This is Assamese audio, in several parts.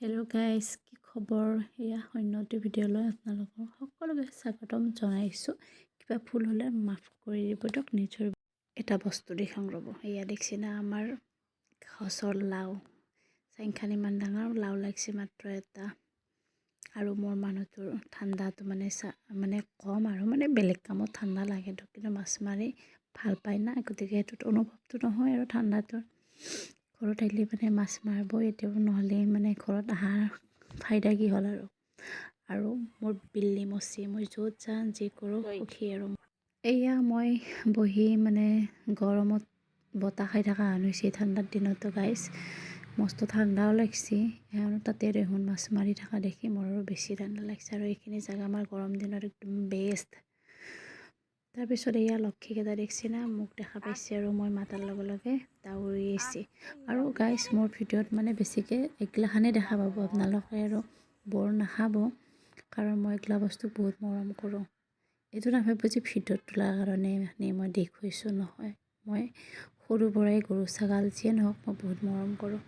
হেল্ল' গাইজ, কি খবৰ? এয়া অন্যটি ভিডিঅ'লৈ আপোনালোকক সকলোকে স্বাগতম জনাইছোঁ। কিবা ভুল হ'লে মাফ কৰি দিব দিয়ক। নিজৰ এটা বস্তু দেখাওঁ ৰ'ব। এয়া দেখছি না আমাৰ গছৰ লাও চাইনখান ইমান ডাঙৰ লাও লাগিছে মাত্ৰ এটা। আৰু মোৰ মানুহটোৰ ঠাণ্ডাটো মানে কম আৰু মানে বেলেগ কামত ঠাণ্ডা লাগে তো, কিন্তু মাছ মাৰি ভাল পায় না, গতিকে সেইটোত অনুভৱটো নহয় আৰু ঠাণ্ডাটোৰ। ঘৰত আহিলে মানে মাছ মাৰিব এতিয়াও, নহ'লে মানে ঘৰত অহাৰ ফাইদা কি হ'ল আৰু মোৰ বিল্লি মচি মই য'ত যাওঁ যি কৰোঁ সুখী আৰু। এয়া মই বহি মানে গৰমত বতাহ খাই থকা হেন হৈছে ঠাণ্ডাৰ দিনতো গাইজ। মস্ত ঠাণ্ডাও লাগছে আৰু তাতে দেখোন মাছ মাৰি থকা দেখি মোৰ আৰু বেছি ঠাণ্ডা লাগিছে। আৰু এইখিনি জেগা আমাৰ গৰম দিনত একদম বেষ্ট। তাৰপিছত এয়া লক্ষীকেইটা দেখছি না, মোক দেখা পাইছে আৰু মই মাতাৰ লগে লগে দাউৰি আহিছে। আৰু গাইজ মোৰ ভিডিঅ'ত মানে বেছিকৈ এইগিলাখানে দেখা পাব আপোনালোকে, আৰু বৰ নাখাব, কাৰণ মই এইগিলা বস্তু বহুত মৰম কৰোঁ। এইটো নাভাবিব যে ভিডিঅ'ত তোলাৰ কাৰণে মই দেখুৱাইছোঁ, নহয়। মই সৰুৰ পৰাই গৰু ছাগাল যিয়ে নহওক মই বহুত মৰম কৰোঁ।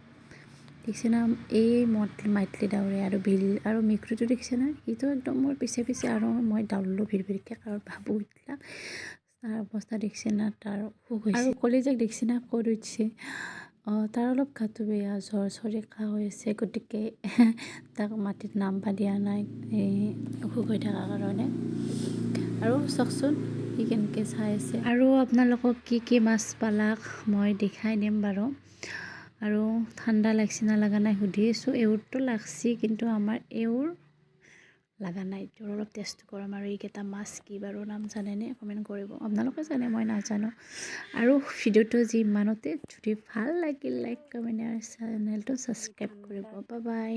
দেখিছে না এই মাইতলি দাউৰে আৰু বিল আৰু মেকুৰীটো দেখিছে না, সিটো একদম মোৰ পিছে পিছে, আৰু মই দাউৰিলোঁ ভিৰভিৰকৈ, কাৰণ ভাবোঁ এইবিলাক তাৰ অৱস্থা দেখিছে না, তাৰ অসুখ হৈছে। আৰু কলিজাক দেখিছে না ক'ত উঠিছে। তাৰ অলপ গাটো বেয়া, জ্বৰ চৰি কাহ হৈ আছে, গতিকে তাক মাটিত নামবা দিয়া নাই এই অসুখ হৈ থকাৰ কাৰণে। আৰু চাওকচোন সি কেনেকৈ চাই আছে। আৰু আপোনালোকক কি কি মাছ পালাক মই দেখাই দিম বাৰু। আৰু ঠাণ্ডা লাগছি না লগা নাই সুধি আছোঁ। এওঁৰটো লাগছি, কিন্তু আমাৰ এওঁৰ লগা নাই। তেওঁৰ অলপ টেষ্ট কৰিম। আৰু এইকেইটা মাছ কি বাৰু নাম জানেনে কমেণ্ট কৰিব। আপোনালোকে জানে, মই নাজানো। আৰু ভিডিঅ'টো যিমানতে যদি ভাল লাগিল লাইক কমেণ্ট আৰু চেনেলটো ছাবস্ক্ৰাইব কৰিব। Bye bye.